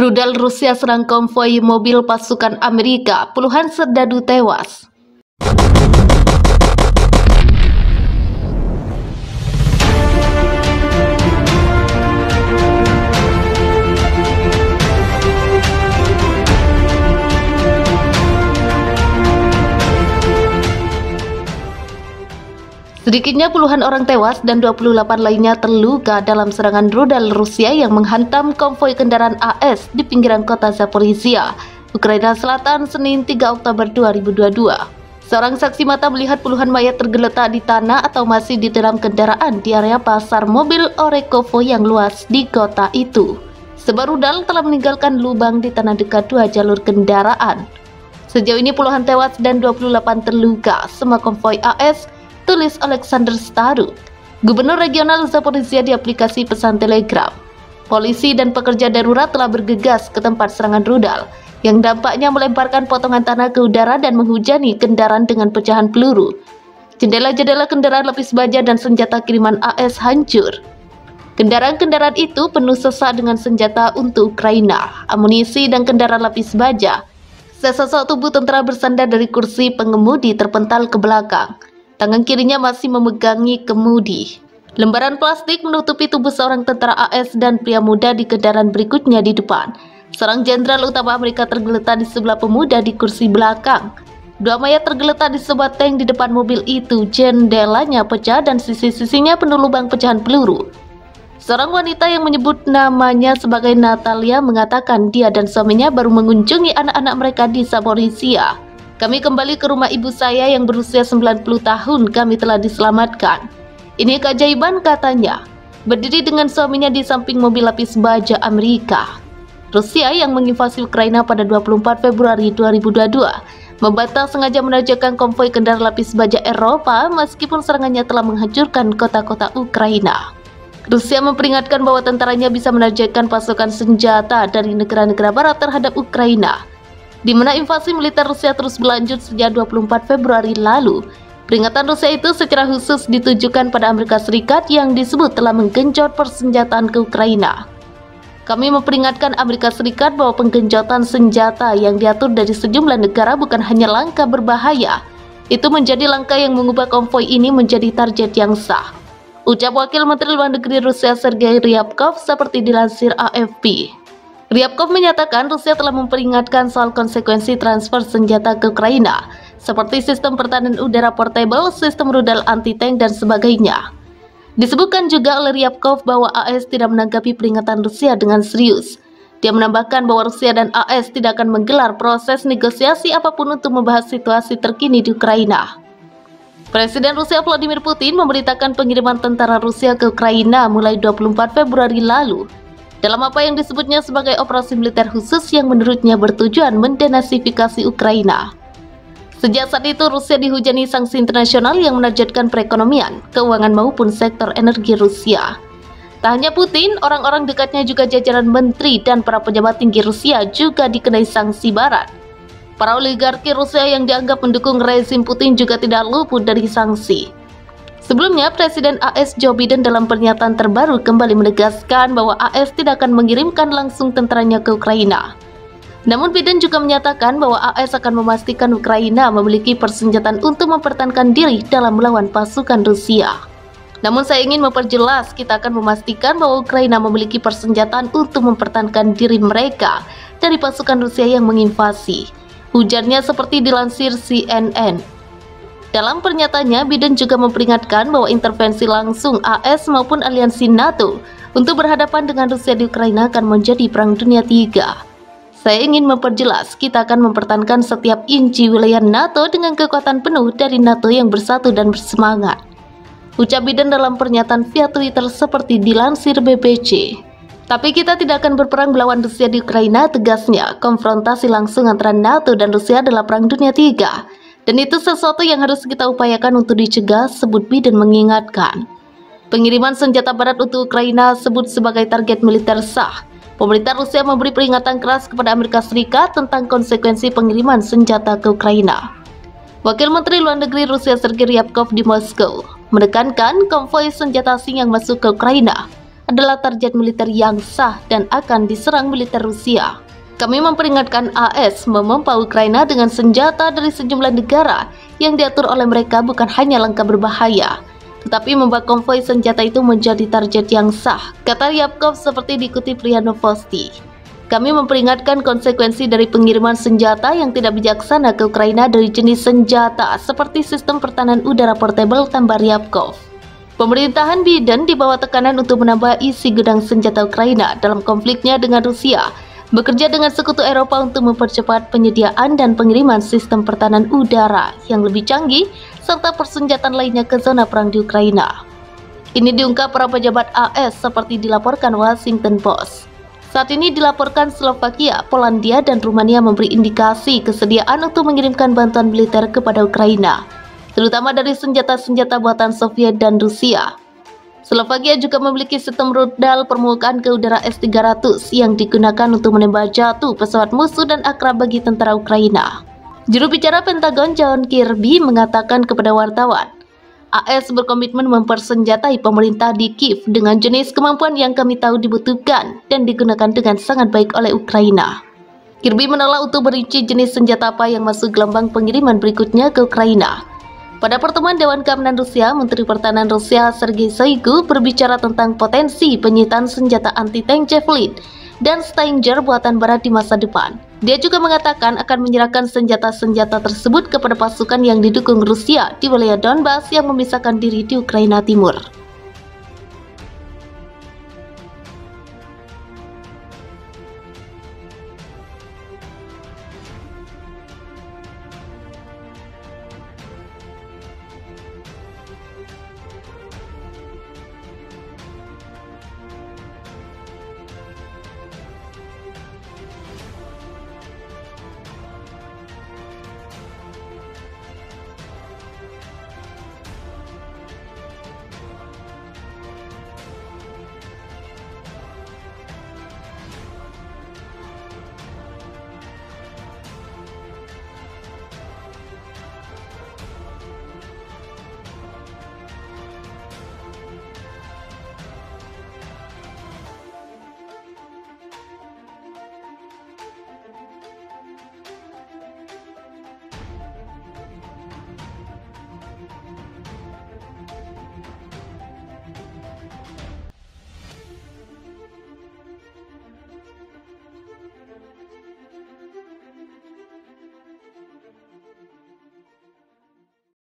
Rudal Rusia serang konvoi mobil pasukan Amerika, puluhan serdadu tewas. Sedikitnya puluhan orang tewas dan 28 lainnya terluka dalam serangan rudal Rusia yang menghantam konvoi kendaraan AS di pinggiran kota Zaporizhia, Ukraina Selatan, Senin 3 Oktober 2022. Seorang saksi mata melihat puluhan mayat tergeletak di tanah atau masih di dalam kendaraan di area pasar mobil Orekovo yang luas di kota itu. Sebuah rudal telah meninggalkan lubang di tanah dekat dua jalur kendaraan. Sejauh ini puluhan tewas dan 28 terluka, semua konvoi AS, tulis Alexander Staruk, Gubernur Regional Zaporizhia di aplikasi pesan Telegram. Polisi dan pekerja darurat telah bergegas ke tempat serangan rudal yang dampaknya melemparkan potongan tanah ke udara dan menghujani kendaraan dengan pecahan peluru. Jendela-jendela kendaraan lapis baja dan senjata kiriman AS hancur. Kendaraan-kendaraan itu penuh sesak dengan senjata untuk Ukraina, amunisi dan kendaraan lapis baja. Sesosok tubuh tentara bersandar dari kursi pengemudi terpental ke belakang. Tangan kirinya masih memegangi kemudi. Lembaran plastik menutupi tubuh seorang tentara AS dan pria muda di kendaraan berikutnya di depan. Seorang jenderal utama Amerika tergeletak di sebelah pemuda di kursi belakang. Dua mayat tergeletak di sebuah tank di depan mobil itu. Jendelanya pecah dan sisi-sisinya penuh lubang pecahan peluru. Seorang wanita yang menyebut namanya sebagai Natalia mengatakan dia dan suaminya baru mengunjungi anak-anak mereka di Zaporizhia. Kami kembali ke rumah ibu saya yang berusia 90 tahun, kami telah diselamatkan. Ini keajaiban, katanya. Berdiri dengan suaminya di samping mobil lapis baja Amerika. Rusia yang menginvasi Ukraina pada 24 Februari 2022 membantah sengaja menerjangkan konvoi kendaraan lapis baja Eropa meskipun serangannya telah menghancurkan kota-kota Ukraina. Rusia memperingatkan bahwa tentaranya bisa menerjangkan pasukan senjata dari negara-negara barat terhadap Ukraina, di mana invasi militer Rusia terus berlanjut sejak 24 Februari lalu. Peringatan Rusia itu secara khusus ditujukan pada Amerika Serikat yang disebut telah menggenjot persenjataan ke Ukraina. Kami memperingatkan Amerika Serikat bahwa penggenjotan senjata yang diatur dari sejumlah negara bukan hanya langkah berbahaya, itu menjadi langkah yang mengubah konvoi ini menjadi target yang sah, ucap Wakil Menteri Luar Negeri Rusia Sergei Ryabkov seperti dilansir AFP. Ryabkov menyatakan Rusia telah memperingatkan soal konsekuensi transfer senjata ke Ukraina, seperti sistem pertahanan udara portable, sistem rudal anti-tank, dan sebagainya. Disebutkan juga oleh Ryabkov bahwa AS tidak menanggapi peringatan Rusia dengan serius. Dia menambahkan bahwa Rusia dan AS tidak akan menggelar proses negosiasi apapun untuk membahas situasi terkini di Ukraina. Presiden Rusia Vladimir Putin memberitakan pengiriman tentara Rusia ke Ukraina mulai 24 Februari lalu, dalam apa yang disebutnya sebagai operasi militer khusus yang menurutnya bertujuan mendenasifikasi Ukraina. Sejak saat itu Rusia dihujani sanksi internasional yang menerjatkan perekonomian, keuangan maupun sektor energi Rusia. Tak hanya Putin, orang-orang dekatnya juga jajaran menteri dan para pejabat tinggi Rusia juga dikenai sanksi barat. Para oligarki Rusia yang dianggap mendukung rezim Putin juga tidak luput dari sanksi. Sebelumnya, Presiden AS Joe Biden dalam pernyataan terbaru kembali menegaskan bahwa AS tidak akan mengirimkan langsung tentaranya ke Ukraina. Namun Biden juga menyatakan bahwa AS akan memastikan Ukraina memiliki persenjataan untuk mempertahankan diri dalam melawan pasukan Rusia. Namun saya ingin memperjelas, kita akan memastikan bahwa Ukraina memiliki persenjataan untuk mempertahankan diri mereka dari pasukan Rusia yang menginvasi, ujarnya seperti dilansir CNN. Dalam pernyataannya, Biden juga memperingatkan bahwa intervensi langsung AS maupun aliansi NATO untuk berhadapan dengan Rusia di Ukraina akan menjadi Perang Dunia III. Saya ingin memperjelas, kita akan mempertahankan setiap inci wilayah NATO dengan kekuatan penuh dari NATO yang bersatu dan bersemangat, ucap Biden dalam pernyataan via Twitter seperti dilansir BBC. Tapi kita tidak akan berperang melawan Rusia di Ukraina, tegasnya. Konfrontasi langsung antara NATO dan Rusia adalah Perang Dunia III. Dan itu sesuatu yang harus kita upayakan untuk dicegah, sebut Biden mengingatkan. Pengiriman senjata barat untuk Ukraina sebut sebagai target militer sah. Pemerintah Rusia memberi peringatan keras kepada Amerika Serikat tentang konsekuensi pengiriman senjata ke Ukraina. Wakil Menteri Luar Negeri Rusia Sergei Ryabkov di Moskow menekankan konvoi senjata asing yang masuk ke Ukraina adalah target militer yang sah dan akan diserang militer Rusia. Kami memperingatkan AS memompa Ukraina dengan senjata dari sejumlah negara yang diatur oleh mereka bukan hanya langkah berbahaya, tetapi membuat konvoi senjata itu menjadi target yang sah, kata Ryabkov seperti dikutip RIA Novosti. Kami memperingatkan konsekuensi dari pengiriman senjata yang tidak bijaksana ke Ukraina dari jenis senjata seperti sistem pertahanan udara portable, tambah Ryabkov. Pemerintahan Biden di bawah tekanan untuk menambah isi gudang senjata Ukraina dalam konfliknya dengan Rusia, bekerja dengan sekutu Eropa untuk mempercepat penyediaan dan pengiriman sistem pertahanan udara yang lebih canggih serta persenjataan lainnya ke zona perang di Ukraina. Ini diungkap para pejabat AS seperti dilaporkan Washington Post. Saat ini dilaporkan Slovakia, Polandia, dan Rumania memberi indikasi kesediaan untuk mengirimkan bantuan militer kepada Ukraina, terutama dari senjata-senjata buatan Soviet dan Rusia. Slovakia juga memiliki sistem rudal permukaan ke udara S-300 yang digunakan untuk menembak jatuh pesawat musuh dan akrab bagi tentara Ukraina. Juru bicara Pentagon John Kirby mengatakan kepada wartawan, AS berkomitmen mempersenjatai pemerintah di Kiev dengan jenis kemampuan yang kami tahu dibutuhkan dan digunakan dengan sangat baik oleh Ukraina. Kirby menolak untuk merinci jenis senjata apa yang masuk gelombang pengiriman berikutnya ke Ukraina. Pada pertemuan Dewan Keamanan Rusia, Menteri Pertahanan Rusia Sergei Shoigu berbicara tentang potensi penyitaan senjata anti-tank Javelin dan Stinger buatan Barat di masa depan. Dia juga mengatakan akan menyerahkan senjata-senjata tersebut kepada pasukan yang didukung Rusia di wilayah Donbas yang memisahkan diri di Ukraina Timur.